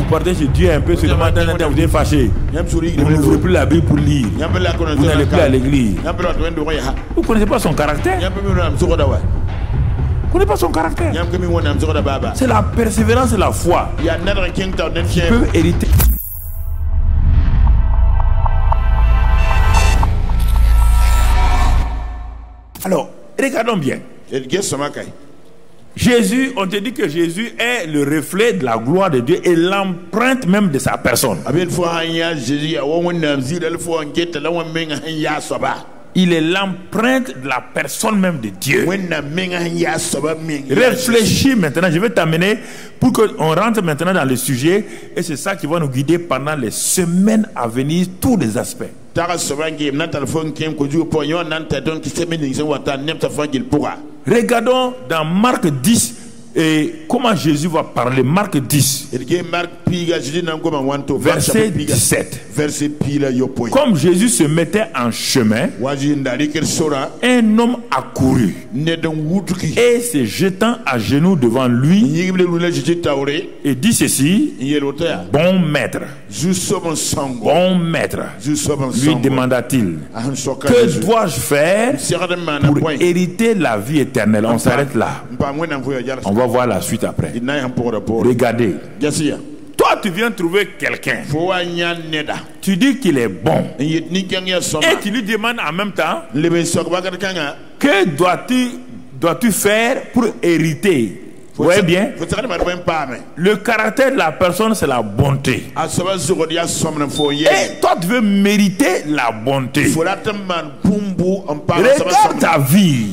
partez chez Dieu un peu, seulement vous êtes fâché. Vous n'ouvrez plus la Bible pour lire. Vous n'allez plus à l'église. Vous ne connaissez pas son caractère. Vous ne connaissez pas son caractère. C'est la persévérance et la foi qui peuvent hériter. Alors, regardons bien. Jésus, on te dit que Jésus est le reflet de la gloire de Dieu et l'empreinte même de sa personne. Il est l'empreinte de la personne même de Dieu. Réfléchis maintenant, je vais t'amener pour qu'on rentre maintenant dans le sujet et c'est ça qui va nous guider pendant les semaines à venir, tous les aspects. Regardons dans Marc 10 et comment Jésus va parler. Marc 10, verset 17. Comme Jésus se mettait en chemin, un homme accourut et se jetant à genoux devant lui et dit ceci: bon maître, bon maître, lui demanda-t-il, que dois-je faire pour hériter la vie éternelle? On s'arrête là. On va voir la suite après. Regardez. Toi, tu viens trouver quelqu'un. Tu dis qu'il est bon. Et tu lui demandes en même temps, que dois-tu faire pour hériter? Vous voyez bien? Le caractère de la personne, c'est la bonté. Et toi, tu veux mériter la bonté. Regarde ta vie.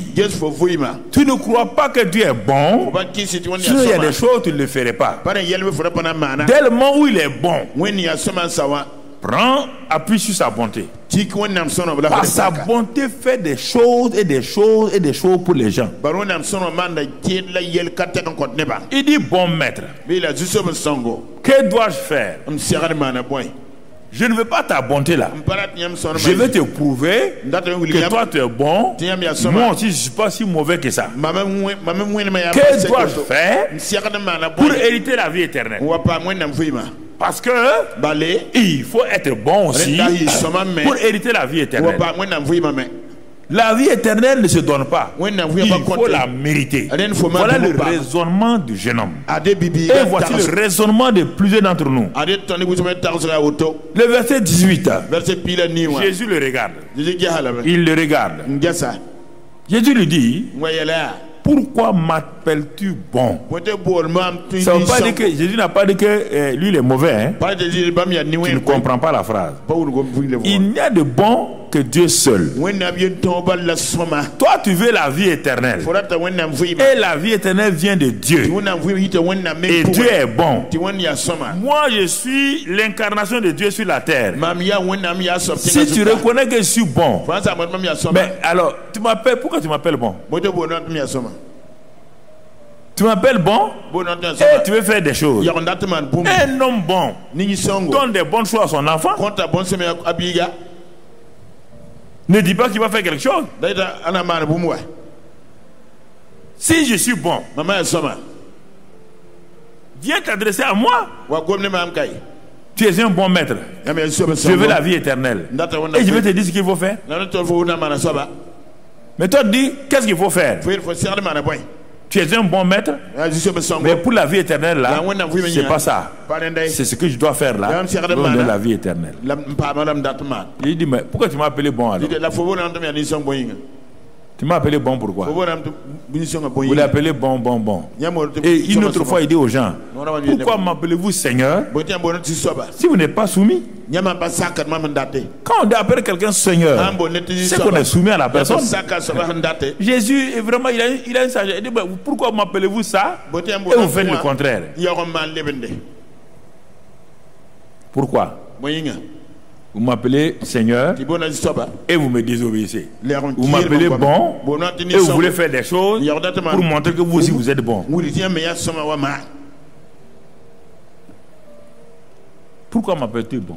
Tu ne crois pas que Dieu est bon. Sinon, il y a des choses, tu ne le ferais pas. Dès le moment où il est bon, prends appui sur sa bonté. Par sa bonté fait des choses et des choses et des choses pour les gens. Il dit bon maître, que dois-je faire? Je ne veux pas ta bonté là. Je vais te prouver que toi tu es bon. Moi aussi je ne suis pas si mauvais que ça. Que dois-je faire pour hériter la vie éternelle? Parce que il faut être bon aussi pour hériter la vie éternelle. La vie éternelle ne se donne pas. Il faut la mériter. Voilà le raisonnement du jeune homme. Et voici le raisonnement de plusieurs d'entre nous. Le verset 18. Jésus le regarde. Il le regarde. Jésus lui dit: pourquoi m'appelles-tu bon? Ça veut pas dire que Jésus n'a pas dit que lui il est mauvais. Hein? Tu ne comprends pas la phrase. Il n'y a de bon que Dieu seul. Toi tu veux la vie éternelle. Et la vie éternelle vient de Dieu. Et Dieu est bon. Moi je suis l'incarnation de Dieu sur la terre. Si tu reconnais que je suis bon, mais alors tu m'appelles, pourquoi tu m'appelles bon? Tu m'appelles bon et tu veux faire des choses. Un homme bon donne des bonnes choses à son enfant. Ne dis pas qu'il va faire quelque chose. Si je suis bon, viens t'adresser à moi. Tu es un bon maître. Je veux la vie éternelle. Et je vais te dire ce qu'il faut faire. Mais toi, dis, qu'est-ce qu'il faut faire? Tu es un bon maître, mais pour la vie éternelle, là, c'est pas ça. C'est ce que je dois faire là, donner la vie éternelle. Il dit, mais pourquoi tu m'as appelé bon alors? Tu m'as appelé bon pourquoi? Vous l'appelez bon, bon, bon. Et une autre fois, il dit aux gens, pourquoi m'appelez-vous Seigneur si vous n'êtes pas soumis? Quand on appelle quelqu'un Seigneur, c'est qu'on est soumis à la personne. Jésus, vraiment, il a une sagesse. Il dit, pourquoi m'appelez-vous ça et vous faites le contraire? Pourquoi? Vous m'appelez Seigneur et vous me désobéissez. Vous m'appelez bon et vous voulez faire des choses pour montrer que vous aussi vous êtes bon. Pourquoi m'appelles-tu bon?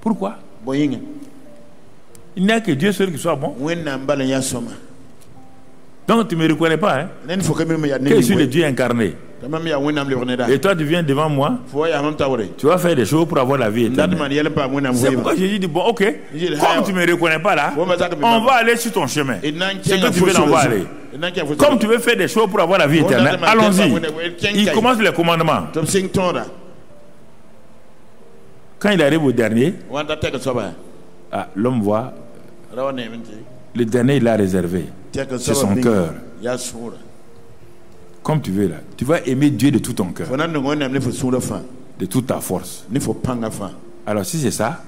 Pourquoi? Il n'y a que Dieu seul qui soit bon. Donc tu ne me reconnais pas, hein? Que je suis le Dieu incarné. Et toi, tu viens devant moi. Tu vas faire des choses pour avoir la vie éternelle. C'est pourquoi Jésus dit, bon, ok, comme tu ne me reconnais pas là, on va aller sur ton chemin. C'est que tu veux, on va aller. Comme tu veux faire des choses pour avoir la vie éternelle, allons-y. Il commence les commandements. Quand il arrive au dernier, l'homme voit, le dernier il l'a réservé. C'est son cœur. Comme tu veux là. Tu vas aimer Dieu de tout ton cœur. De toute ta force. Alors si c'est ça,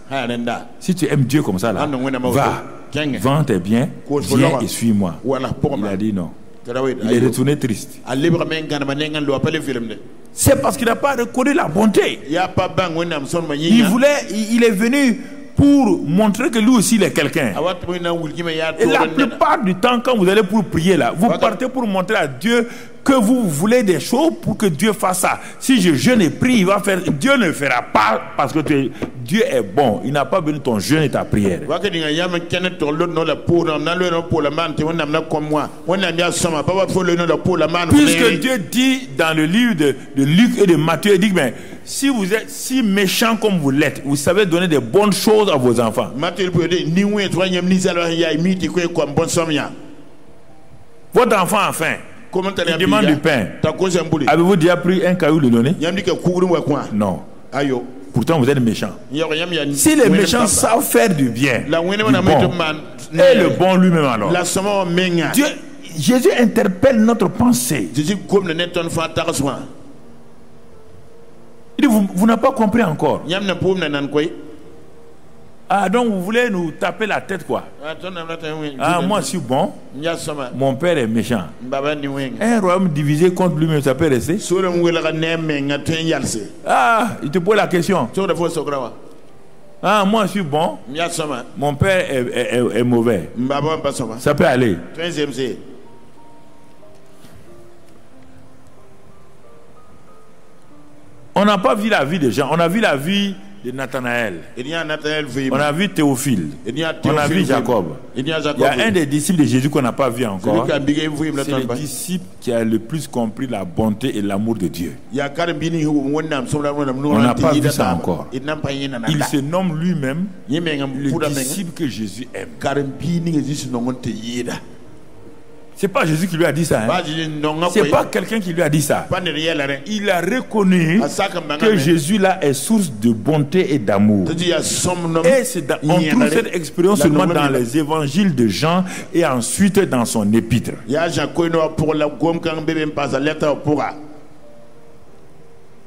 si tu aimes Dieu comme ça là, va, vends tes biens, viens et suis-moi. Il a dit non. Il est retourné triste. C'est parce qu'il n'a pas reconnu la bonté. Il est venu pour montrer que lui aussi il est quelqu'un. Et la plupart du temps, quand vous allez pour prier là, vous partez pour montrer à Dieu que vous voulez des choses pour que Dieu fasse ça. Si je jeûne et prie, il va faire. Dieu ne le fera pas parce que Dieu est bon. Il n'a pas besoin de ton jeûne et ta prière. Puisque Dieu dit dans le livre de Luc et de Matthieu, il dit mais si vous êtes si méchant comme vous l'êtes, vous savez donner des bonnes choses à vos enfants. Votre enfant a faim. Il demande du pain. Avez-vous déjà pris un caillou de donner? Non. Pourtant vous êtes méchant. Si les méchants savent faire du bien, du bon, et le bon lui-même alors, Dieu, Jésus interpelle notre pensée. Il dit vous n'avez pas compris encore. Ah, donc vous voulez nous taper la tête quoi? Ah, moi je suis bon. Mon père est méchant. Un royaume divisé contre lui-même, ça peut rester? Ah, il te pose la question. Ah, moi je suis bon. Mon père est mauvais. Ça peut aller. On n'a pas vu la vie des gens, on a vu la vie de Nathanaël. On a vu Théophile. On a vu Jacob. Il y a un des disciples de Jésus qu'on n'a pas vu encore. C'est le disciple qui a le plus compris la bonté et l'amour de Dieu. On n'a pas vu ça encore. Il se nomme lui-même le disciple que Jésus aime. C'est pas Jésus qui lui a dit ça. Hein? C'est pas quelqu'un qui lui a dit ça. Il a reconnu que Jésus là est source de bonté et d'amour. Et on trouve cette expérience seulement dans les évangiles de Jean et ensuite dans son épître.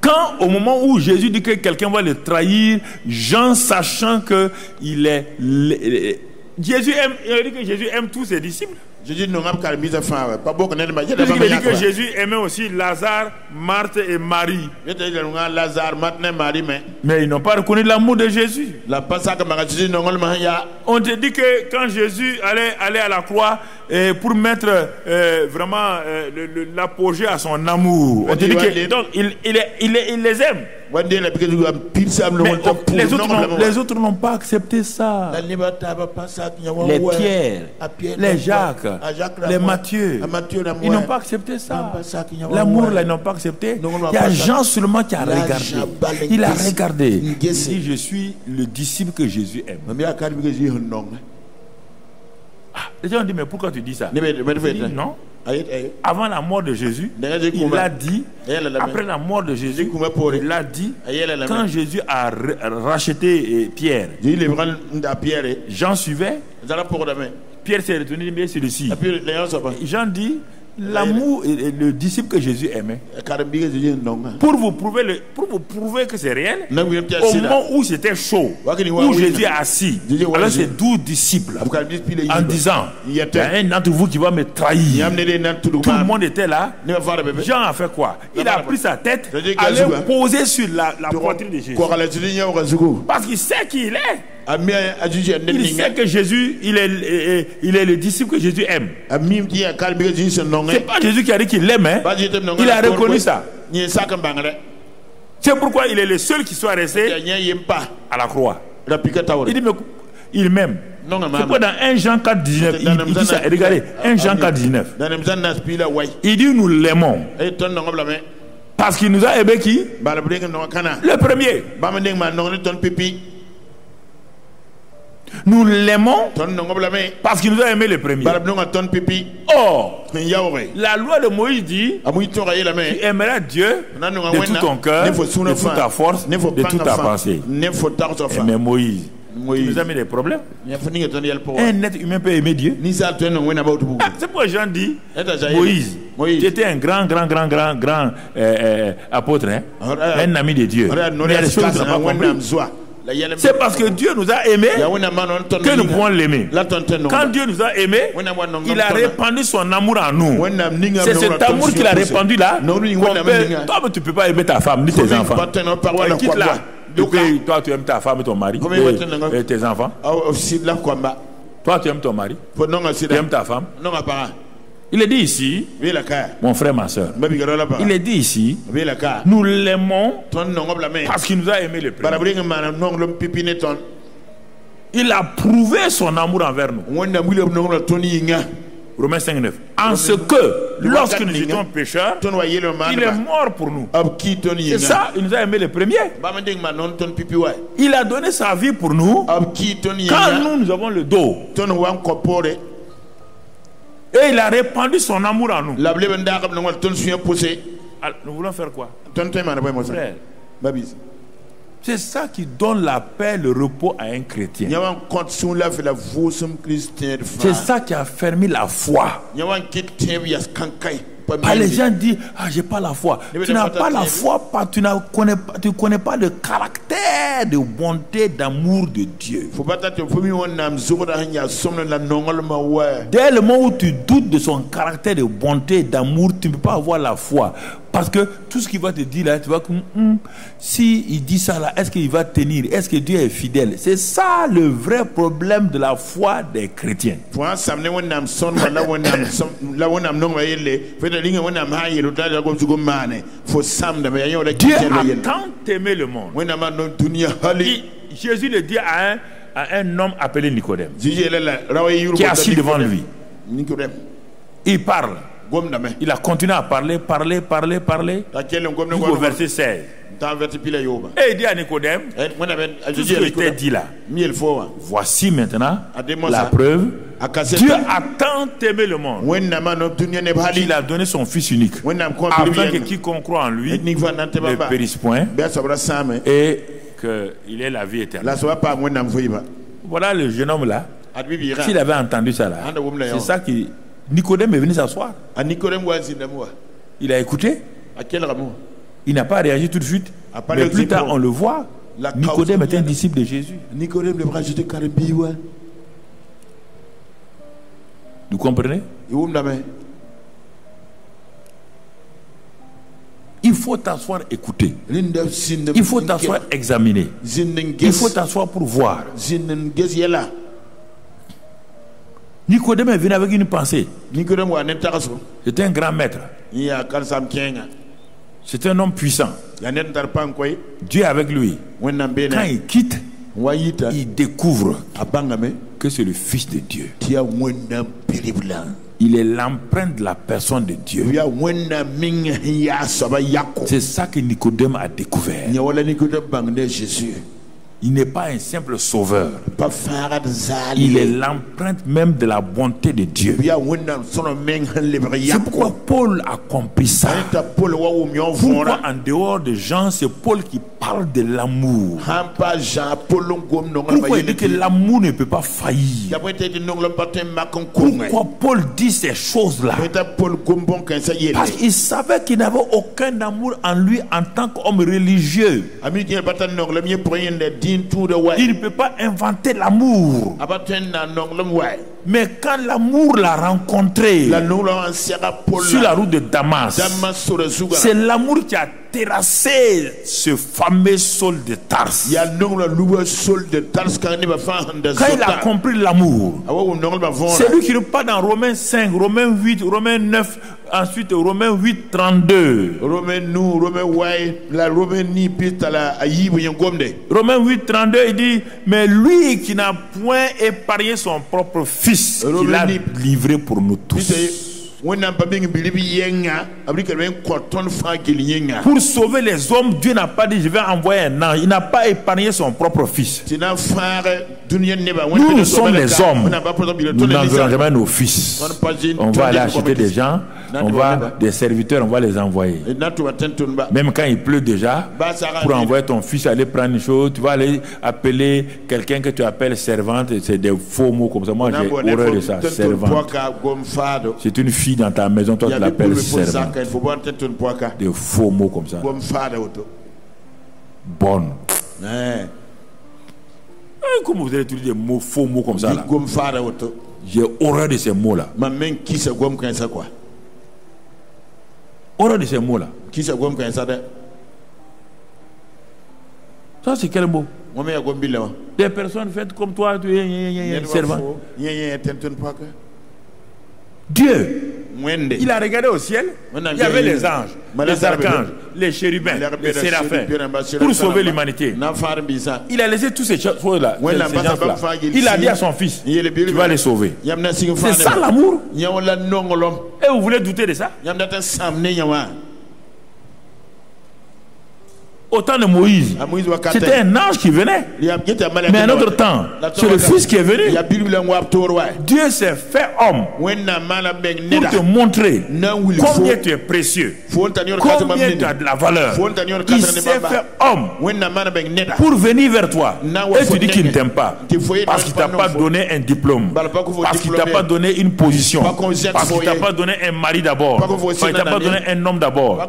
Quand au moment où Jésus dit que quelqu'un va le trahir, Jean sachant que il est Jésus aime, il dit que Jésus aime tous ses disciples. Il dit que Jésus aimait aussi Lazare, Marthe et Marie. Mais ils n'ont pas reconnu l'amour de Jésus. On te dit que quand Jésus allait à la croix pour mettre vraiment l'apogée à son amour, on te dit que donc il les aime. Mais les autres n'ont pas accepté ça. Les Pierre, les Jacques, les Matthieu, ils n'ont pas accepté ça. L'amour là, ils n'ont pas accepté. Il y a Jean seulement qui a regardé. Il a regardé. Il dit je suis le disciple que Jésus aime. Les gens ont dit mais pourquoi tu dis ça? Il dit, non. Avant la mort de Jésus, il l'a dit. Après la mort de Jésus, il l'a dit. Quand Jésus a racheté Pierre, Jean suivait. Pierre s'est retourné, mais c'est celui-ci. Jean dit l'amour et le disciple que Jésus aimait. Pour vous prouver que c'est réel, au moment où c'était chaud, où Jésus est assis, alors c'est 12 disciples en disant il y a un d'entre vous qui va me trahir. Tout le monde était là. Jean a fait quoi? Il a pris sa tête, allait poser sur la poitrine de Jésus. Parce qu'il sait qui il est. Il sait que Jésus, il est le disciple que Jésus aime. C'est pas Jésus qui a dit qu'il l'aime, hein? Il a reconnu ça. C'est pourquoi il est le seul qui soit resté à la croix. Il dit mais il m'aime. C'est pourquoi dans 1 Jean 4, 19 il dit ça. Regardez, 1 Jean 4, 19 il dit nous l'aimons Parce qu'il nous a aimé qui? Le premier. Nous l'aimons parce qu'il nous a aimé le premier. Or, la loi de Moïse dit: tu aimeras Dieu de tout ton cœur, de toute ta force, de toute ta pensée. Mais Moïse, tu nous as mis des problèmes. Un être humain peut aimer Dieu. C'est pourquoi Jean dit: Moïse, tu étais un grand apôtre, hein? Un ami de Dieu. Mais il y a des choses que tu n'as pas compris. C'est parce que Dieu nous a aimés que nous pouvons l'aimer. Quand Dieu nous a aimés, il a répandu son amour en nous. C'est cet amour qu'il a répandu là. Toi, tu ne peux pas aimer ta femme ni tes enfants. Quitte là. Toi, tu aimes ta femme et ton mari et tes enfants. Toi, tu aimes ton mari. Tu aimes ta femme. Il est dit ici, mon frère, ma soeur, il est dit ici, nous l'aimons parce qu'il nous a aimé le premier. Il a prouvé son amour envers nous. Romains 5:9. En ce que, lorsque nous étions pécheurs, il est mort pour nous. C'est ça, il nous a aimé le premier. Il a donné sa vie pour nous quand nous avons le dos. Et il a répandu son amour en nous. Nous voulons faire quoi? Frère, c'est ça qui donne la paix, le repos à un chrétien. C'est ça qui a fermé la foi. Les gens disent: ah, j'ai pas la foi. Tu n'as pas la foi parce que tu connais pas le caractère de bonté, d'amour de Dieu. Dès le moment où tu doutes de son caractère de bonté, d'amour, tu ne peux pas avoir la foi. Parce que tout ce qu'il va te dire là, tu vas comme si il dit ça là, est-ce qu'il va tenir? Est-ce que Dieu est fidèle? C'est ça le vrai problème de la foi des chrétiens. Dieu a tant aimé le monde. Jésus le dit à un homme appelé Nicodème, qui est assis devant lui. Il parle. Il a continué à parler jusqu'au verset 16. Et il dit à Nicodème tout ce qui était dit là. Voici maintenant la preuve. Dieu a tant aimé le monde qu'il a donné son Fils unique, afin que quiconque croit en lui ne périsse point et qu'il ait la vie éternelle. Voilà le jeune homme là. S'il avait entendu ça là, c'est ça qui... Nicodème est venu s'asseoir. Il a écouté. Il n'a pas réagi tout de suite. Mais plus tard, on le voit. Nicodème est un disciple de Jésus. Vous comprenez? Il faut t'asseoir, écouter. Il faut t'asseoir, examiner. Il faut t'asseoir pour voir. Nicodème est venu avec une pensée. C'était un grand maître. C'est un homme puissant. Dieu est avec lui. Quand il quitte, il découvre que c'est le Fils de Dieu. Il est l'empreinte de la personne de Dieu. C'est ça que Nicodème a découvert. Il n'est pas un simple sauveur. Il est l'empreinte même de la bonté de Dieu. C'est pourquoi Paul a compris ça. Pourquoi en dehors de Jean, c'est Paul qui parle de l'amour. Pourquoi il dit que l'amour ne peut pas faillir? Pourquoi Paul dit ces choses-là? Parce qu'il savait qu'il n'avait aucun amour en lui en tant qu'homme religieux. Il ne peut pas inventer l'amour. Mais quand l'amour l'a rencontré sur la route de Damas, c'est l'amour qui a terrassé ce fameux Saul de Tarse. Quand il a compris l'amour, c'est lui qui repart dans Romains 5, Romains 8, Romains 9, ensuite Romains 8, 32. Romains 8, 32, il dit: mais lui qui n'a point épargné son propre fils, qu'il a livré pour nous tous. Pour sauver les hommes, Dieu n'a pas dit je vais envoyer un ange. Il n'a pas épargné son propre fils. Nous sommes les hommes. Nous n'enverrons jamais nos fils. On va aller acheter des gens, des serviteurs, on va les envoyer. Même quand il pleut déjà, pour envoyer ton fils aller prendre une chose, tu vas aller appeler quelqu'un que tu appelles servante. C'est des faux mots comme ça. Moi j'ai horreur de ça, servante. C'est une fille dans ta maison, toi tu l'appelles servante. Des faux mots comme ça. Bonne. Comment vous allez utiliser des mots, faux mots comme ça là? J'ai horreur de ces mots là. Horreur de ces mots là. Ça c'est quel mot? Des personnes faites comme toi, tu es servant. Dieu, il a regardé au ciel, il y avait les anges, les archanges, les chérubins, les séraphins, pour sauver l'humanité. Il a laissé toutes ces choses-là, ces gens-là. Il a dit à son fils, tu vas les sauver. C'est ça l'amour. Et vous voulez douter de ça? Au temps de Moïse, c'était un ange qui venait. Mais à notre temps, c'est le Fils qui est venu. Dieu s'est fait homme pour te montrer combien tu es précieux, combien tu as de la valeur. Il s'est fait homme pour venir vers toi. Et tu dis qu'il ne t'aime pas parce qu'il ne t'a pas donné un diplôme, parce qu'il ne t'a pas donné une position, parce qu'il ne t'a pas donné un mari d'abord, parce qu'il ne t'a pas donné un homme d'abord.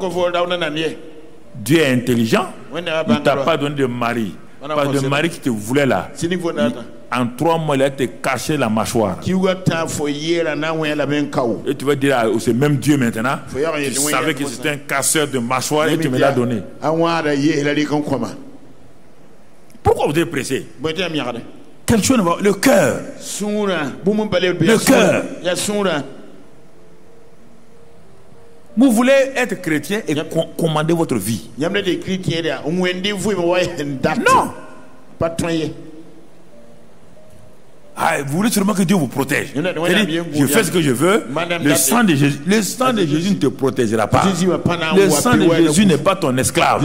Dieu est intelligent, il ne t'a pas donné de mari. Parce que le mari qui te voulait là, en 3 mois, il a te caché la mâchoire. Et tu vas dire, c'est même Dieu maintenant. Tu savais que c'était un casseur de mâchoire et tu me l'as donné. Pourquoi vous êtes pressé? Quelque chose ne va. Le cœur. Le cœur. Vous voulez être chrétien et commander votre vie. Non. Ah, vous voulez seulement que Dieu vous protège. Je fais ce que je veux. Le sang de Jésus ne te protégera pas. Le sang de Jésus n'est pas ton esclave.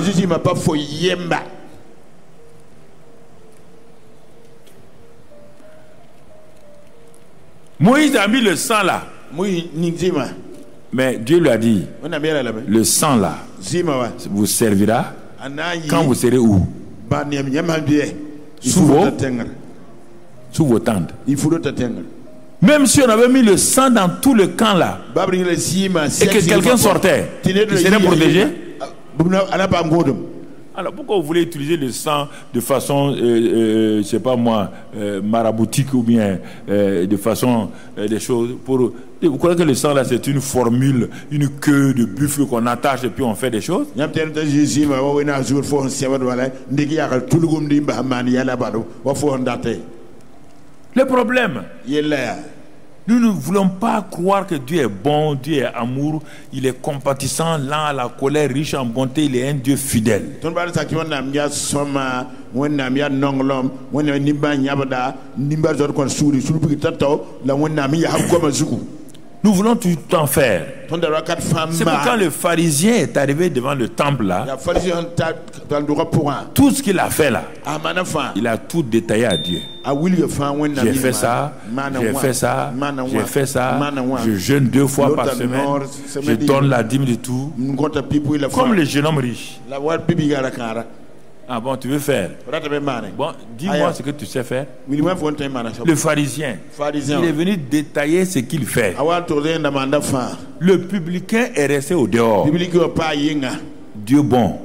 Moïse a mis le sang là. Mais Dieu lui a dit, le sang là vous servira quand vous serez où? Sous vos tentes. Même si on avait mis le sang dans tout le camp là, et que quelqu'un sortait, il serait protégé. Alors pourquoi vous voulez utiliser le sang de façon, je sais pas moi, maraboutique ou bien de façon des choses pour... Vous croyez que le sang là c'est une formule, une queue de buffle qu'on attache et puis on fait des choses? Le problème, nous ne voulons pas croire que Dieu est bon, Dieu est amour, il est compatissant, lent à la colère, riche en bonté, il est un Dieu fidèle. Nous voulons tout en faire. C'est pourquoi le pharisien est arrivé devant le temple là. Tout ce qu'il a fait là, il a tout détaillé à Dieu. J'ai fait ça, j'ai fait ça, j'ai fait ça, je jeûne 2 fois par semaine, je donne la dîme de tout. Comme le jeune homme riche. Ah bon, tu veux faire? Bon, dis-moi ce que tu sais faire. Le pharisien, il est venu détailler ce qu'il fait. Le publicain est resté au dehors. Dieu bon,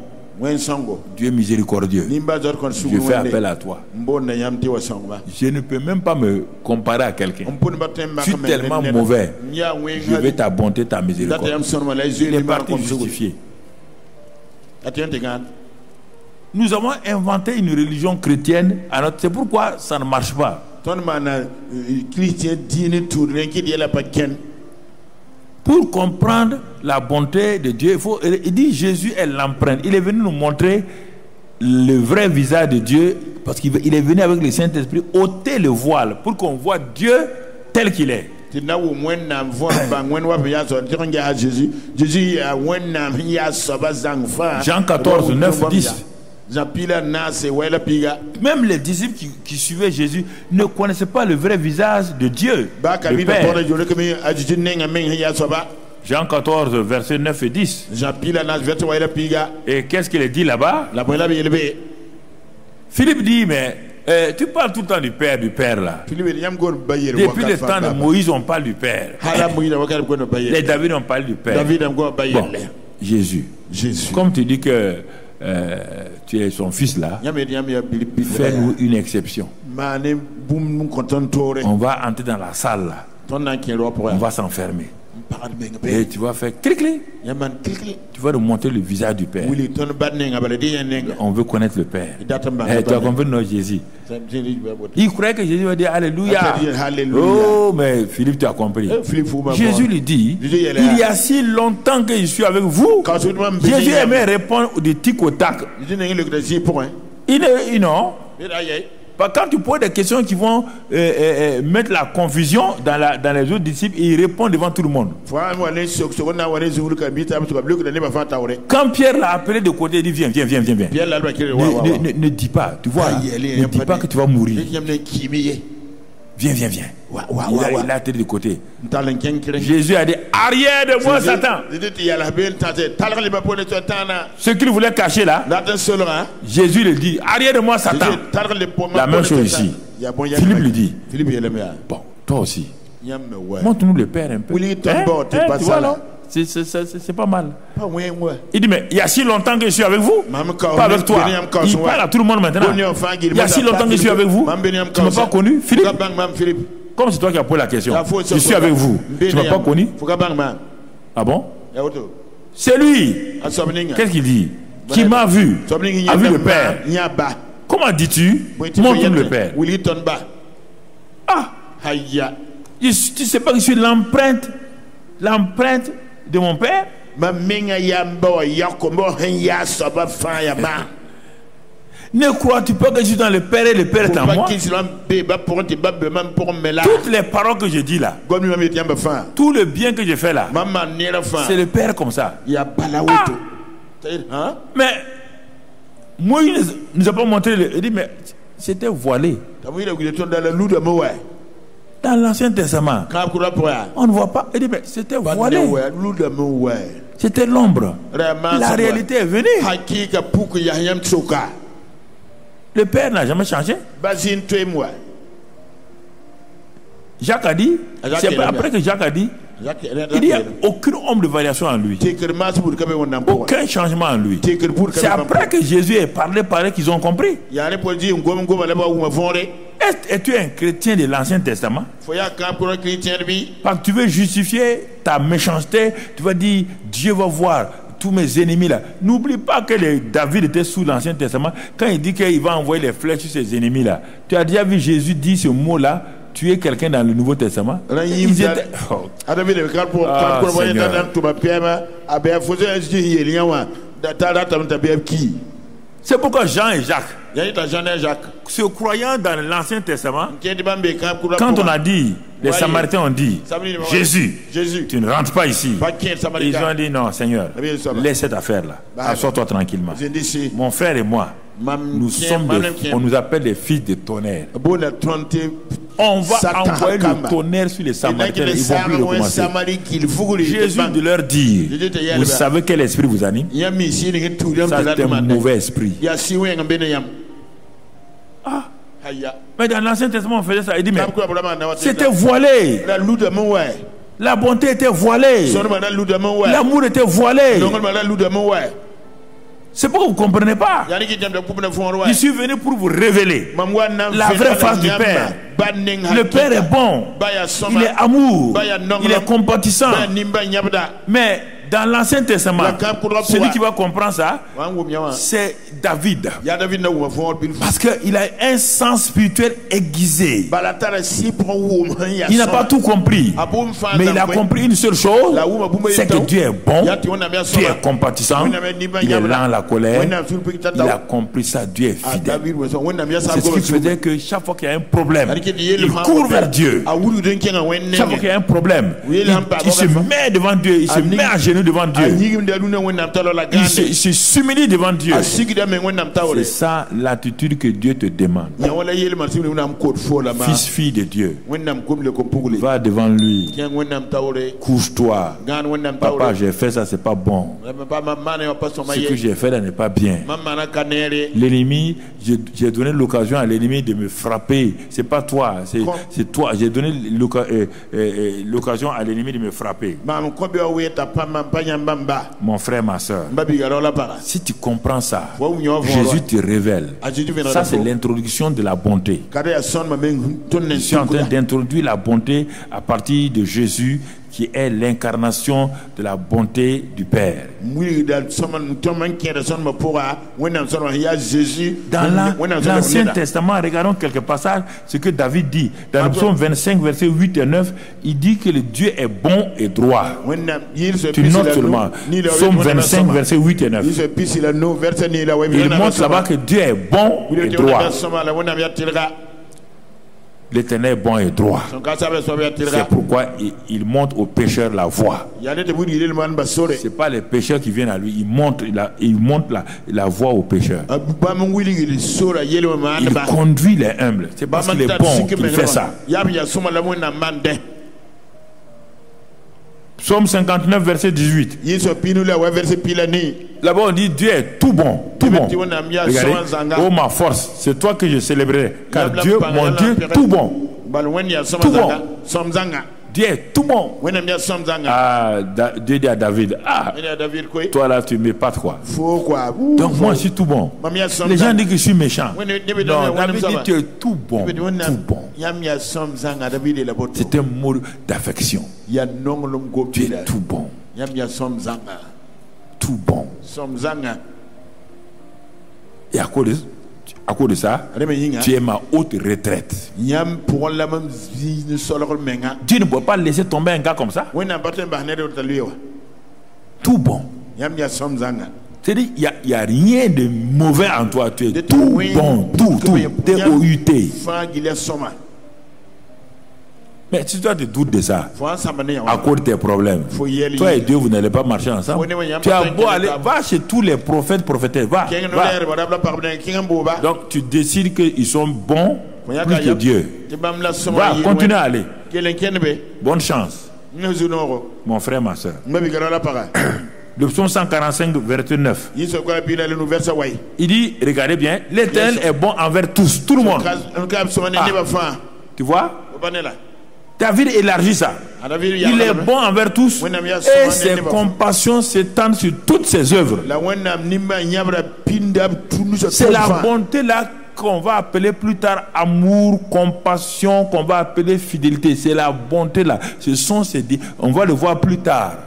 Dieu miséricordieux, je fais appel à toi. Je ne peux même pas me comparer à quelqu'un. Je suis tellement mauvais. Je vais ta bonté, ta miséricorde. Il est parti justifier. Nous avons inventé une religion chrétienne. C'est pourquoi ça ne marche pas. Pour comprendre la bonté de Dieu, il dit Jésus est l'empreinte. Il est venu nous montrer le vrai visage de Dieu parce qu'il est venu avec le Saint-Esprit ôter le voile pour qu'on voit Dieu tel qu'il est. Jean 14, 9, 10. Même les disciples qui suivaient Jésus ne connaissaient pas le vrai visage de Dieu, le Père. Jean 14, versets 9 et 10. Et qu'est-ce qu'il dit là-bas? Philippe dit, mais tu parles tout le temps du Père là. Depuis le temps de Moïse, on parle du Père. Les David, on parle du Père. Bon, Jésus. Comme tu dis que tu es son fils là, fais-nous une exception. On va entrer dans la salle là. On va s'enfermer. Et tu vas faire clic-clic. Tu vas nous montrer le visage du Père. On veut connaître le Père. Et tu as compris notre Jésus. Il croyait que Jésus va dire Alléluia. Oh, mais Philippe, tu as compris. Jésus lui dit, il y a si longtemps que je suis avec vous. Jésus aimait répondre du tic au tac. Non. Quand tu poses des questions qui vont mettre la confusion dans les autres disciples, il répond devant tout le monde. Quand Pierre l'a appelé de côté, il dit viens. Ne dis pas, tu vois, ne dis pas que tu vas mourir. Viens. Il a été de côté. Jésus a dit arrière de moi, Satan. Ce qu'il voulait cacher là, Jésus lui dit arrière de moi, Satan. La même chose ici. Philippe lui dit bon, toi aussi, montre-nous le Père un peu. Tu vois là, c'est pas mal. Il dit mais il y a si longtemps que je suis avec vous, pas avec toi. Il parle à tout le monde maintenant. Il y a si longtemps que je suis avec vous, tu ne m'as pas connu, Philippe. Comme c'est toi qui as posé la question, je suis avec vous, tu ne m'as pas connu. Ah bon? C'est lui. Qu'est-ce qu'il dit? Qui m'a vu, a vu le Père. Comment dis-tu? Montre-nous le Père. Ah, tu sais pas que je suis l'empreinte de mon Père? Ne crois-tu pas que je suis dans le Père et le Père est en moi? Toutes les paroles que je dis là, tout le bien que je fais là, c'est le Père comme ça. Ah. Mais moi, il ne nous a pas montré. Il dit, mais c'était voilé. Dans l'Ancien Testament, on ne voit pas. Il dit, mais c'était voilé. C'était l'ombre. La réalité est venue. Le Père n'a jamais changé. Jacques a dit, c'est après que Jacques a dit, il n'y a aucune ombre de variation en lui. Aucun changement en lui. C'est après que Jésus est parlé qu'ils ont compris. Es-tu un chrétien de l'Ancien Testament? Parce que tu veux justifier ta méchanceté, tu vas dire Dieu va voir tous mes ennemis là. N'oublie pas que David était sous l'Ancien Testament. Quand il dit qu'il va envoyer les flèches sur ses ennemis là, tu as déjà vu Jésus dire ce mot là, tuer quelqu'un dans le Nouveau Testament? Ils étaient... Oh. C'est pourquoi Jean et Jacques, se croyant dans l'Ancien Testament, quand on a dit, les Samaritains ont dit, Jésus, tu ne rentres pas ici. Ils ont dit, non Seigneur, laisse cette affaire-là, assois-toi tranquillement. Mon frère et moi, on nous appelle les fils de tonnerre. On va envoyer le tonnerre sur les Samaritains. Ils vont plus recommencer. Jésus de leur dire, vous savez quel esprit vous anime? Ça c'est un mauvais esprit. Ah. Mais dans l'Ancien Testament on faisait ça. Il dit mais c'était voilé. La bonté était voilée. L'amour était voilé. C'est pourquoi vous ne comprenez pas. Je suis venu pour vous révéler la vraie face du Père. Le Père est bon. Il est amour. Il est compatissant. Mais dans l'Ancien Testament, celui qui va comprendre ça, c'est David. Parce qu'il a un sens spirituel aiguisé. Il n'a pas tout compris. Mais il a compris une seule chose, c'est que Dieu est bon, Dieu est compatissant, il est lent à la colère. Il a compris ça, Dieu est fidèle. C'est ce qui faisait que chaque fois qu'il y a un problème, il court vers Dieu. Chaque fois qu'il y a un problème, il se met devant Dieu, il se met à genoux devant Dieu. Il se s'humilie devant Dieu. C'est ça l'attitude que Dieu te demande. Fils, fille de Dieu, va devant lui, couche-toi. Papa, j'ai fait ça, c'est pas bon. Ce que j'ai fait là n'est pas bien. L'ennemi, j'ai donné l'occasion à l'ennemi de me frapper. C'est pas toi, c'est toi. J'ai donné l'occasion à l'ennemi de me frapper. Mon frère, ma soeur, si tu comprends ça, Jésus te révèle. Ça, c'est l'introduction de la bonté. Je suis en train d'introduire la bonté à partir de Jésus, qui est l'incarnation de la bonté du Père. Dans l'Ancien Testament, regardons quelques passages, ce que David dit. Dans le psaume 25, versets 8 et 9, il dit que le Dieu est bon et droit. Tu notes seulement. Psaume 25, versets 8 et 9. Il montre là-bas que Dieu est bon et droit. L'Éternel est bon et droit. C'est pourquoi il montre aux pécheurs la voie. Ce n'est pas les pécheurs qui viennent à lui. Il montre la voie aux pécheurs. Il conduit les humbles. C'est parce qu'il est bon qu'il fait ça. Psaume 59, verset 18. Là-bas, on dit Dieu est tout bon. Tout bon. Regardez. Oh, ma force, c'est toi que je célébrerai. Car Dieu, mon Dieu, tout bon. Tout bon. Dieu est tout bon. Ah, Dieu dit à David, toi là, tu m'épates quoi. Donc moi, je suis tout bon. Les gens disent que je suis méchant. Non, David dit, tu es tout bon. Tout bon. C'est un mot d'affection. Tu es tout bon. Tout bon. Et à cause de ça, tu es ma haute retraite. Dieu ne peut pas laisser tomber un gars comme ça. Tout bon. C'est-à-dire, il n'y a rien de mauvais en toi. Tu es tout bon. Tout. T-O-U-T. Mais si toi tu doutes de ça, à cause de tes problèmes, toi et Dieu, vous n'allez pas marcher ensemble. Tu as beau aller, va chez tous les prophètes, prophétesses, va. Donc tu décides qu'ils sont bons plus que Dieu. Va, continue à aller. Bonne chance, mon frère, ma soeur. Le psaume 145, verset 9. Il dit, regardez bien, l'Éternel est bon envers tous, tout le monde. Tu vois? David élargit ça. Il est bon envers tous et ses compassions s'étendent sur toutes ses œuvres. C'est la bonté là qu'on va appeler plus tard amour, compassion, qu'on va appeler fidélité. C'est la bonté là. Ce sont ces dits. On va le voir plus tard.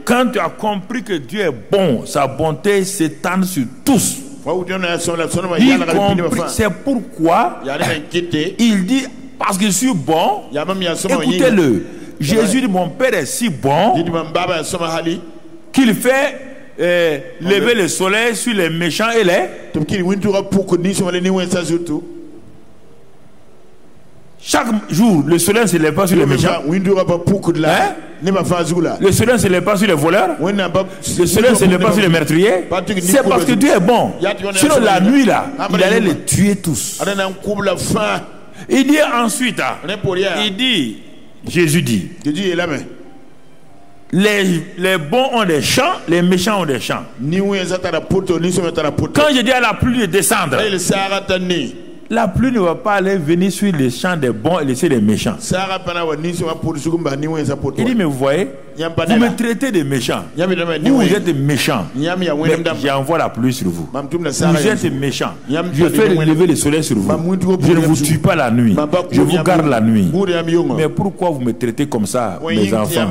Quand tu as compris que Dieu est bon, sa bonté s'étend sur tous. C'est pourquoi il dit, parce que je suis bon, écoutez-le. Jésus dit, mon Père est si bon qu'il fait lever le soleil sur les méchants et les... Chaque jour, le soleil ne se lève pas sur les méchants. Hein? Le soleil ne se lève pas sur les voleurs. Le soleil ne se lève pas sur les meurtriers. C'est parce que Dieu est bon. Sinon la nuit là, il allait les tuer tous. Il dit ensuite, Jésus dit, les bons ont des champs, les méchants ont des champs. Quand je dis à la pluie de descendre, La pluie ne va pas aller venir sur les champs des bons et laisser les méchants. Il dit, mais vous voyez, vous me traitez de méchants. Vous êtes méchants. Mais j'envoie la pluie sur vous. Vous êtes méchants. Je fais lever le soleil sur vous. Je ne vous tue pas la nuit. Je vous garde la nuit. Mais pourquoi vous me traitez comme ça, mes enfants?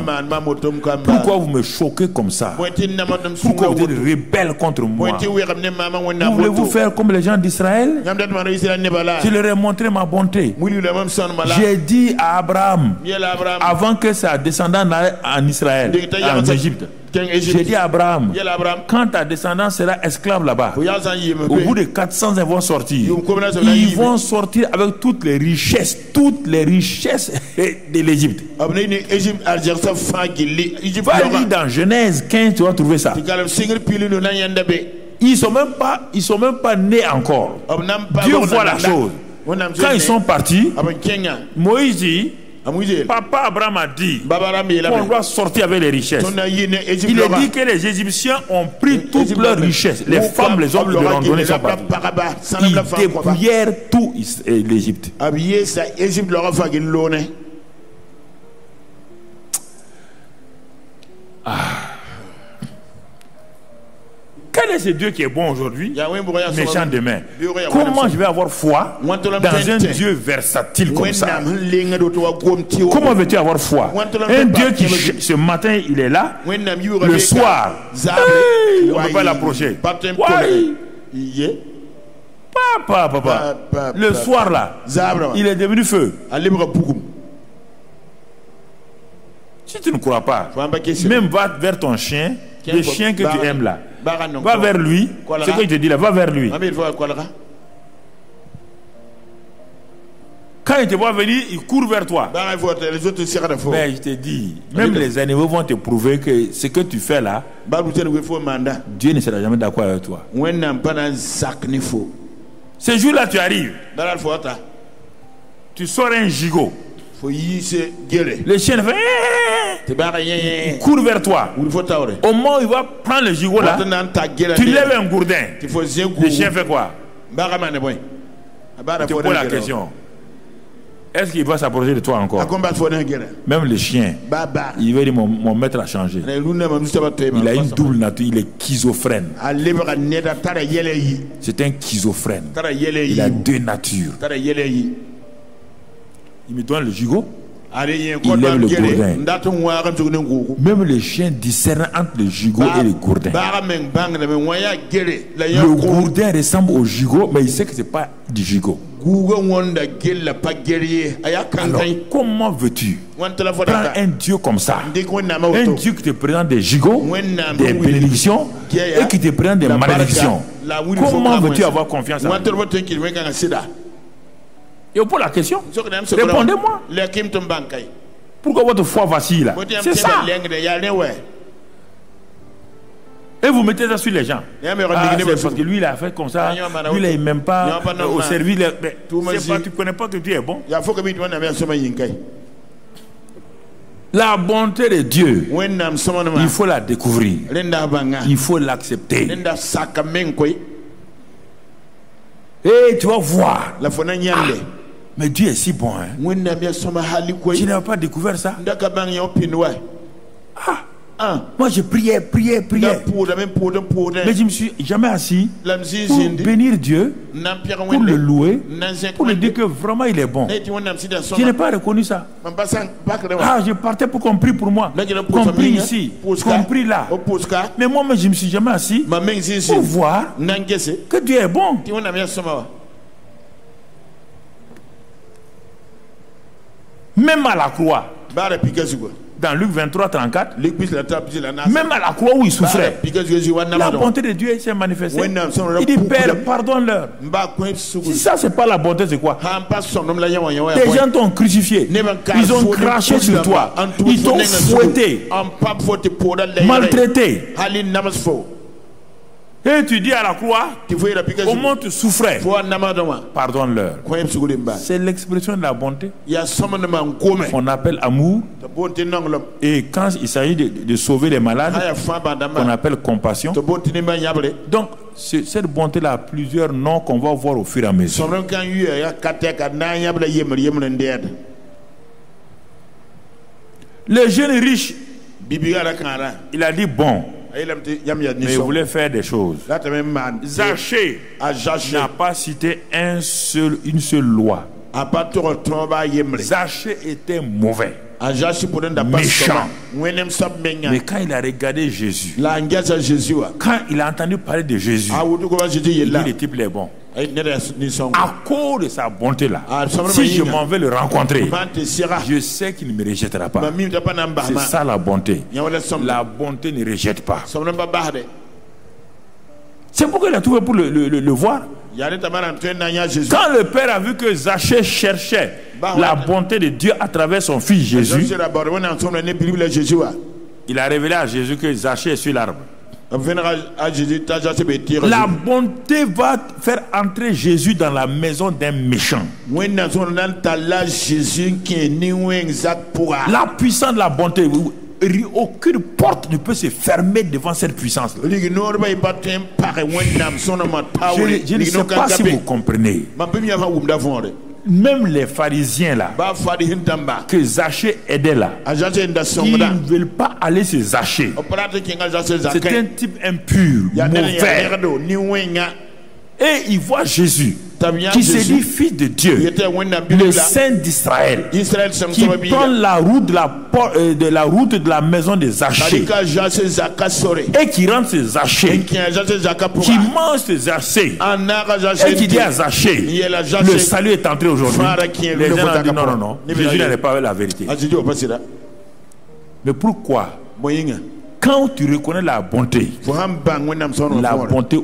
Pourquoi vous me choquez comme ça? Pourquoi vous êtes rebelles contre moi? Voulez-vous faire comme les gens d'Israël? Je leur ai montré ma bonté. J'ai dit à Abraham, avant que sa descendance n'aille en Israël, en Égypte, j'ai dit à Abraham, quand ta descendance sera esclave là-bas, au bout de 400 ans, ils vont sortir. Ils vont sortir avec toutes les richesses de l'Égypte. Va lire dans Genèse 15, tu vas trouver ça. Ils sont même pas nés encore. Dieu voit la chose. Quand ils sont partis, Moïse dit, papa Abraham a dit qu'on doit sortir avec les richesses. Il a dit que les Égyptiens ont pris toutes leurs richesses. Les femmes, les hommes leur ont donné ça partout. Ils dépouillèrent tout l'Égypte. Quel est ce Dieu qui est bon aujourd'hui, méchant demain? Comment je vais avoir foi dans un Dieu versatile comme ça? Comment veux-tu avoir foi? Un Dieu qui, ce matin, il est là, le soir, on ne peut pas l'approcher. Papa, le soir là, il est devenu feu. Si tu ne crois pas, même va vers ton chien, le chien que tu aimes là. Va vers lui. Ce que je te dis là, va vers lui. Quand il te voit venir, il court vers toi. Mais je te dis, même les animaux vont te prouver que ce que tu fais là, Dieu ne sera jamais d'accord avec toi. Ce jour-là, tu arrives. Tu sors un gigot. Le chien fait, il court vers toi. Au moment où il va prendre le gigot là, tu lèves un gourdin. Le chien fait quoi? Tu poses la question. Est-ce qu'il va s'approcher de toi encore? Même le chien, il va dire mon maître a changé. Il a une double nature, il est schizophrène. C'est un schizophrène. Il a deux natures. Il me donne le gigot, il lève le gourdin. Même le chien discerne entre le gigot et le gourdin. Le gourdin ressemble au gigot, mais il sait que ce n'est pas du gigot. Alors, comment veux-tu prendre un Dieu comme ça, un Dieu qui te présente des gigots, des bénédictions, et qui te présente des malédictions? Comment veux-tu avoir confiance en lui? Et pour la question, répondez-moi. Pourquoi votre foi vacille là? C'est ça. Et vous mettez ça sur les gens. Parce que lui il a fait comme ça. Lui là, il m'aime pas. Au service, tu ne connais pas que Dieu est bon. La bonté de Dieu, il faut la découvrir. Il faut l'accepter. Et tu vas voir. Mais Dieu est si bon. Tu n'as pas découvert ça? Moi je priais. Mais je ne me suis jamais assis pour bénir Dieu, pour le louer, pour lui dire que vraiment il est bon. Je n'ai pas reconnu ça. Je partais pour qu'on prie pour moi, qu'on prie ici, qu'on prie là. Mais moi je ne me suis jamais assis pour voir que Dieu est bon. Même à la croix, dans Luc 23, 34, même à la croix où il souffrait, la bonté de Dieu s'est manifestée. Il dit, Père, pardonne-leur. Si ça, c'est pas la bonté, c'est quoi? Les gens t'ont crucifié. Ils ont craché sur toi. Ils t'ont fouetté, maltraité. Et tu dis à la croix, comment tu souffrais? Pardonne-leur. C'est l'expression de la bonté qu'on appelle amour. Et quand il s'agit de sauver les malades, qu'on appelle compassion. Donc, cette bonté-là a plusieurs noms qu'on va voir au fur et à mesure. Le jeune riche, il a dit bon, mais il voulait faire des choses. Zaché n'a pas cité une seule loi. Zaché était mauvais, méchant. Mais quand il a regardé Jésus, quand il a entendu parler de Jésus, il dit le type est bon. À cause de sa bonté-là, si je m'en vais le rencontrer, je sais qu'il ne me rejettera pas. C'est ça la bonté. La bonté ne rejette pas. C'est pourquoi il a trouvé pour le voir. Quand le père a vu que Zaché cherchait la bonté de Dieu à travers son fils Jésus, il a révélé à Jésus que Zaché est sur l'arbre. La bonté va faire entrer Jésus dans la maison d'un méchant. La puissance de la bonté, aucune porte ne peut se fermer devant cette puissance. Je ne sais pas si vous comprenez. Même les pharisiens là, que Zaché aidait là, ils ne veulent pas aller se Zaché. C'est un type impur, mauvais. Et ils voient Jésus, qui se dit fils de Dieu, le Saint d'Israël, qui prend la route de la maison de Zaché, et qui rentre ses Zaché, qui mange ses Zaché, et qui dit à Zaché, le salut est entré aujourd'hui. Les gens ont dit non, Jésus n'allait pas avec la vérité. Mais pourquoi? Quand tu reconnais la bonté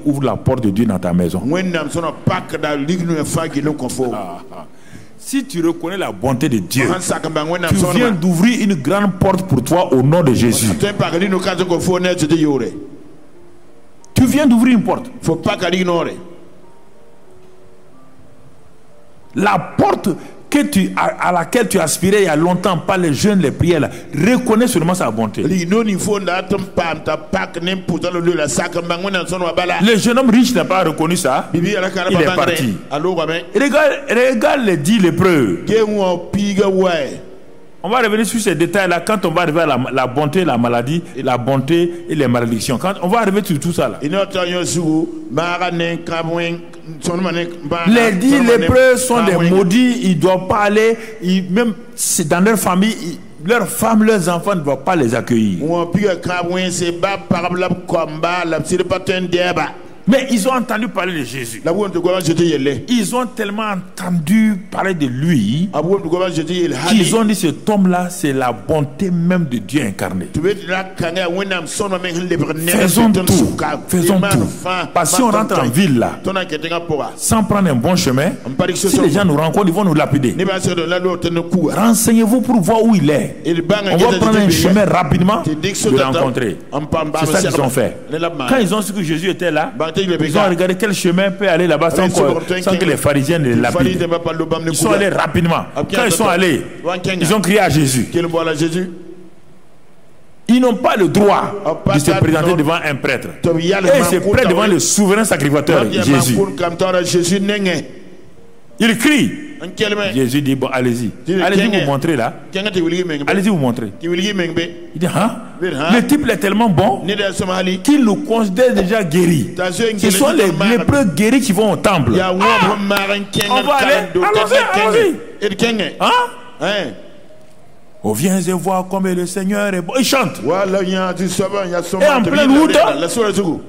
ouvre la porte de Dieu dans ta maison. Si tu reconnais la bonté de Dieu, tu viens d'ouvrir une grande porte pour toi au nom de Jésus. Tu viens d'ouvrir une porte. La porte à laquelle tu aspirais il y a longtemps par les jeûnes, les prières, reconnais seulement sa bonté. Le jeune homme riche n'a pas reconnu ça. Il est parti. Regarde les 10 lépreux. On va revenir sur ces détails-là quand on va arriver à la bonté, la maladie, la bonté et les malédictions. Quand on va arriver sur tout ça là. Les 10 lépreux sont des maudits, ils ne doivent pas aller, même dans leur famille, leurs femmes, leurs enfants ne doivent pas les accueillir. Mais ils ont entendu parler de Jésus. Ils ont tellement entendu parler de lui qu'ils ont dit cet homme-là, c'est la bonté même de Dieu incarné. Faisons tout. Parce que si on rentre en ville là, sans prendre un bon chemin, si les gens nous rencontrent, ils vont nous lapider. Renseignez-vous pour voir où il est. On va prendre un chemin rapidement de le rencontrer. C'est ça qu'ils ont fait. Quand ils ont su que Jésus était là, ils ont regardé quel chemin peut aller là-bas sans que les pharisiens ne lapident. Ils sont allés rapidement. Quand ils sont allés, ils ont crié à Jésus. Ils n'ont pas le droit de se présenter devant un prêtre. Et se prêtent devant le souverain sacrificateur Jésus. Il crie. Jésus dit, bon, allez-y. Allez-y vous montrer là. Allez-y vous montrer. Il dit, le type est tellement bon qu'il nous considère déjà guéris. Ce sont les lépreux guéris qui vont au temple. On va aller. Allons-y. Oh, viens et vois comme le Seigneur est bon. Ils chantent. Et en pleine route,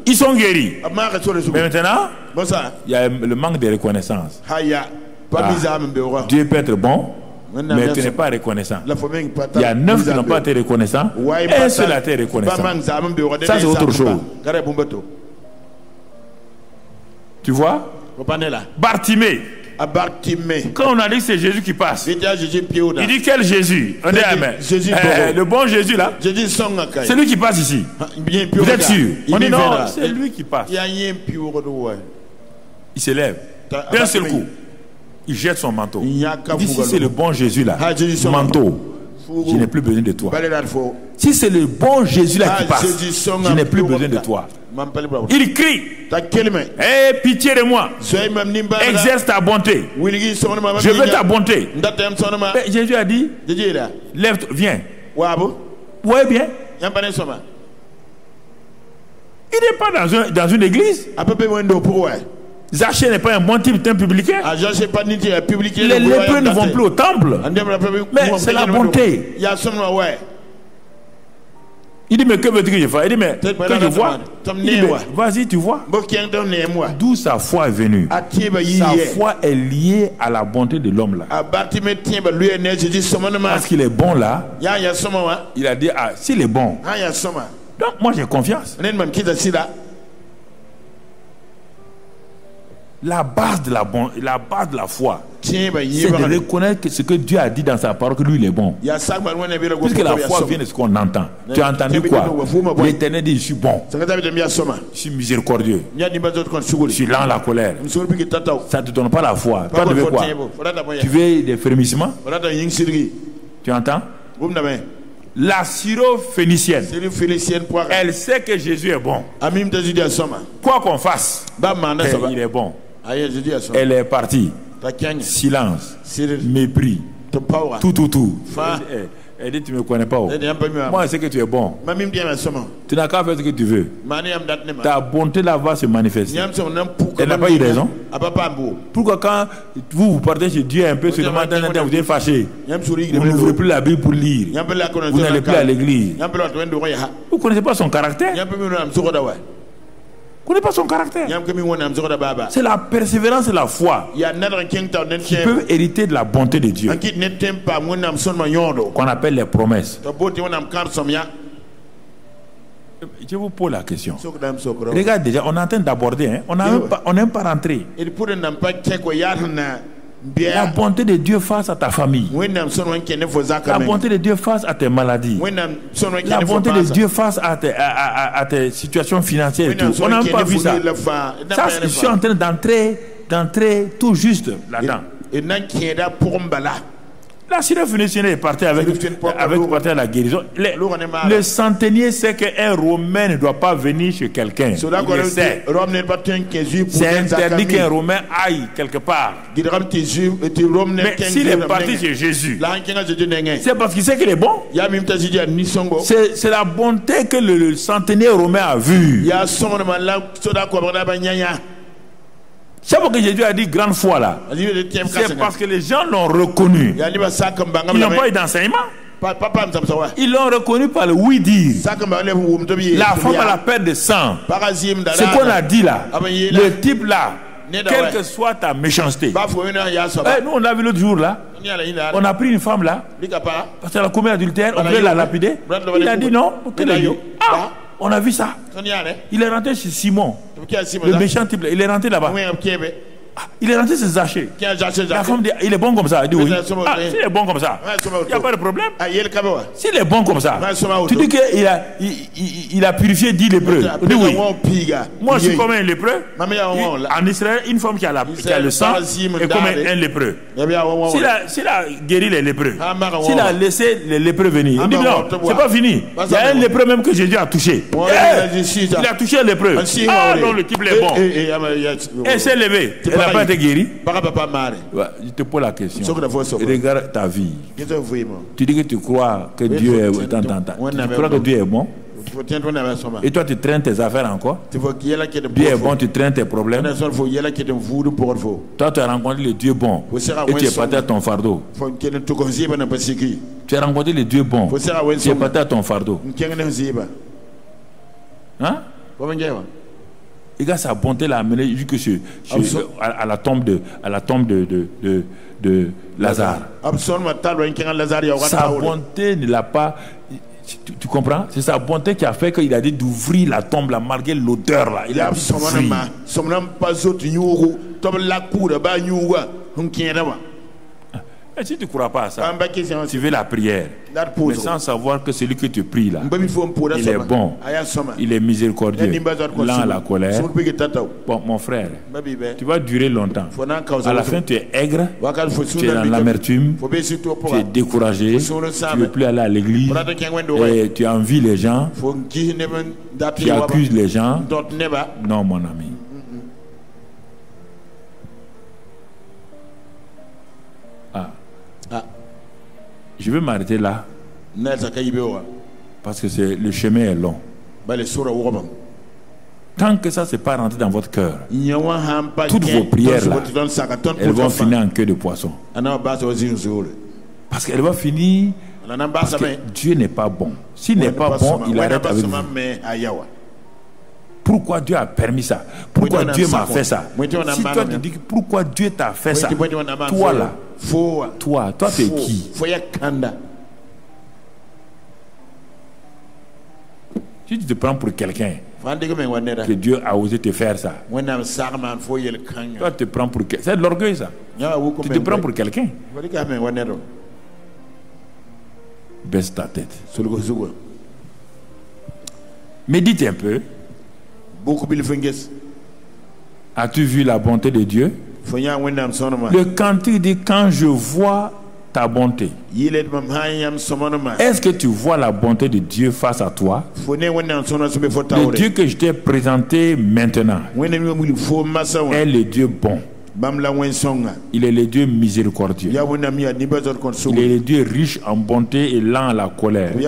ils sont guéris. Mais maintenant, il y a le manque de reconnaissance. Dieu peut être bon, mais tu n'es pas reconnaissant. Il y a 9 qui n'ont pas été reconnaissants. Un seul a été reconnaissant. Ça, c'est autre chose. Tu vois? Bartimée. Quand on a dit que c'est Jésus qui passe, il dit quel Jésus? On dit amen. Le bon Jésus là, c'est lui qui passe ici. Vous êtes sûr? On dit non, c'est lui qui passe. Il se lève. D'un seul coup, il jette son manteau. Il dit si c'est le bon Jésus là, manteau, je n'ai plus besoin de toi. Si c'est le bon Jésus là qui passe, je n'ai plus besoin de toi. Il crie, hey, pitié de moi, exerce ta bonté, je veux ta bonté. Mais Jésus a dit, lève-toi, viens. Ouais, bien. Il n'est pas dans une église. Zaché n'est pas un bon type d'un publicain. Les lépreux ne vont plus au temple. Mais c'est la bonté. Il dit mais que veux-tu que je fasse? Il dit mais quand je vois, vas-y tu vois. D'où sa foi est venue. Sa foi est liée à la bonté de l'homme là. Parce qu'il est bon là. Il a dit ah s'il est bon. Donc moi j'ai confiance. La base de la foi, c'est de reconnaître que ce que Dieu a dit dans sa parole, que lui il est bon. Puisque la foi vient de ce qu'on entend. Tu as entendu quoi? L'Éternel dit je suis bon, je suis miséricordieux, je suis lent à la colère. Ça ne te donne pas la foi. Toi tu veux quoi? Tu veux des frémissements? Tu entends? La syrophénicienne, elle sait que Jésus est bon. Quoi qu'on fasse, il est bon. Elle est partie. Silence, mépris, tout. Elle dit tu ne me connais pas. Moi je sais que tu es bon. Tu n'as qu'à faire ce que tu veux. Ta bonté là va se manifester. Elle n'a pas eu raison. Pourquoi quand vous partez chez Dieu un peu sur le matin, vous êtes fâché, vous n'ouvrez plus la Bible pour lire, vous n'allez plus à l'église, vous ne connaissez pas son caractère. Vous ne connaissez pas son caractère. C'est la persévérance et la foi qui peuvent hériter de la bonté de Dieu, qu'on appelle les promesses. Je vous pose la question. Regarde déjà, on est en train d'aborder, hein? On n'est même pas rentré. La bonté de Dieu face à ta famille. La bonté de Dieu face à tes maladies. La bonté de Dieu face à tes situations financières et tout. On n'a même pas vu ça. Ça, je suis en train d'entrer tout juste là-dedans. La syrophénicienne est partie avec la guérison. Le centenier sait qu'un Romain ne doit pas venir chez quelqu'un. C'est interdit qu'un Romain aille quelque part. Mais s'il est parti chez Jésus, c'est parce qu'il sait qu'il est bon. C'est la bonté que le centenier romain a vue. C'est pourquoi Jésus a dit grande foi là. C'est parce que les gens l'ont reconnu. Ils n'ont pas eu d'enseignement. Ils l'ont reconnu par le oui-dire. La femme à la perte de sang. Ce qu'on a dit là. Le type là. Quelle que soit ta méchanceté. Nous on a vu l'autre jour là. On a pris une femme là. Parce qu'elle a commis adultère. On voulait la lapider. Il a dit non. On a vu ça. Il est rentré chez Simon, le méchant type. Il est rentré là-bas. Il est rentré chez Zaché. La femme dit il est bon comme ça. Il dit oui. S'il est bon comme ça, il n'y a pas de problème. S'il est bon comme ça, tu dis qu'il a purifié 10 lépreux. Il dit oui. Moi je suis comme un lépreux. En Israël, une femme qui a le sang est comme un lépreux. S'il a guéri les lépreux, s'il a laissé les lépreux venir, il dit non, c'est pas fini. Il y a un lépreux même que Jésus a touché. Il a touché un lépreux. Ah non, le type est bon. Et s'est levé. Elle n'a pas été guérie. Je te pose la question. Regarde ta vie. Tu dis que tu crois que Dieu est bon. Tu crois que Dieu est bon. Et toi tu traînes tes affaires encore. Dieu est bon, tu traînes tes problèmes. Toi tu as rencontré le Dieu bon et tu es parti à ton fardeau. Tu as rencontré le Dieu bon, tu es parti à ton fardeau. Hein? Et gars, sa bonté l'a amené à la tombe de Lazare. Sa bonté ne l'a pas. Tu comprends? C'est sa bonté qui a fait qu'il a dit d'ouvrir la tombe là, malgré l'odeur là. Il a ouvert. Et si tu ne crois pas à ça, tu veux la prière, mais sans savoir que celui que tu pries là, il est bon, il est miséricordieux, lent à la colère. Bon, mon frère, tu vas durer longtemps. À la fin, tu es aigre, tu es dans l'amertume, tu es découragé, tu ne veux plus aller à l'église, et tu envies les gens, tu accuses les gens. Non, mon ami. Je vais m'arrêter là parce que le chemin est long. Tant que ça ne s'est pas rentré dans votre cœur, toutes vos prières là, elles vont finir en queue de poisson. Parce qu'elle va finir parce que Dieu n'est pas bon. S'il n'est pas bon, il arrête avec vous. Pourquoi Dieu a permis ça? Pourquoi Dieu m'a fait ça? Si toi tu dis pourquoi Dieu t'a fait ça, toi là, toi tu es qui? Si tu te prends pour quelqu'un, que Dieu a osé te faire ça, toi tu te prends pour quelqu'un. C'est de l'orgueil ça. Tu te prends pour quelqu'un. Baisse ta tête. Médite un peu. As-tu vu la bonté de Dieu? Le cantique dit quand je vois ta bonté. Est-ce que tu vois la bonté de Dieu face à toi? Le Dieu que je t'ai présenté maintenant est le Dieu bon. Il est le Dieu miséricordieux. Il est le Dieu riche en bonté et lent à la colère. Il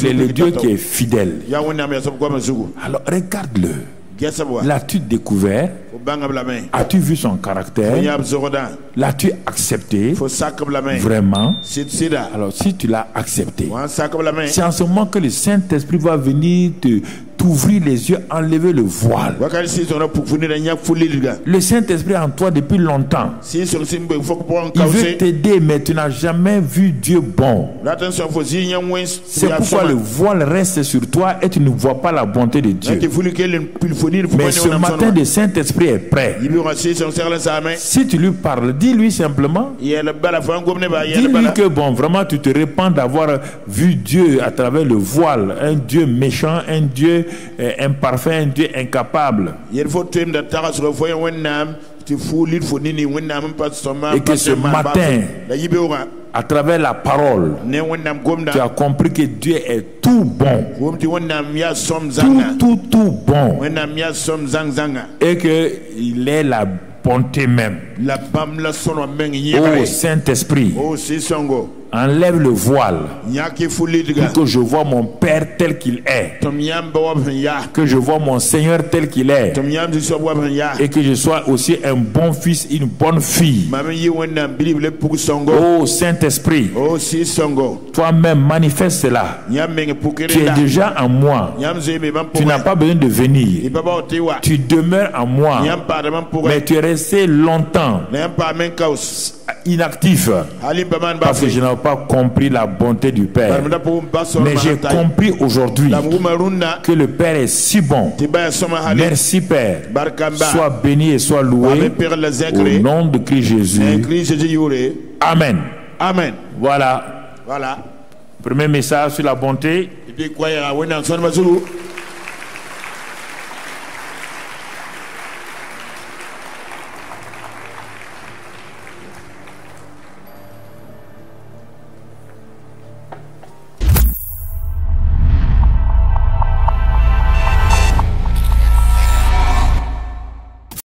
est le Dieu qui est fidèle. Alors regarde-le. L'as-tu découvert? As-tu vu son caractère? L'as-tu accepté? Vraiment? Alors si tu l'as accepté, c'est en ce moment que le Saint-Esprit va venir t'ouvrir les yeux, enlever le voile. Le Saint-Esprit est en toi depuis longtemps. Il veut t'aider, mais tu n'as jamais vu Dieu bon. C'est pourquoi le voile reste sur toi et tu ne vois pas la bonté de Dieu. Mais ce matin, le Saint-Esprit est prêt. Si tu lui parles, dis-lui simplement, dis-lui que bon, vraiment tu te répands d'avoir vu Dieu à travers le voile, un Dieu méchant, un Dieu imparfait, un Dieu incapable. Et que ce matin, à travers la parole, tu as compris que Dieu est tout bon, tout bon, et qu'il est la bonté même. Oh Saint-Esprit, enlève le voile pour que je vois mon Père tel qu'il est, que je vois mon Seigneur tel qu'il est, et que je sois aussi un bon fils, une bonne fille. Oh Saint-Esprit, toi-même manifeste cela. Tu es déjà en moi. Tu n'as pas besoin de venir. Tu demeures en moi, mais tu es resté longtemps inactif parce que je n'ai pas compris la bonté du Père. Mais j'ai compris aujourd'hui que le Père est si bon. Merci Père. Sois béni et sois loué au nom de Christ Jésus. Amen. Amen. Voilà. Premier message sur la bonté.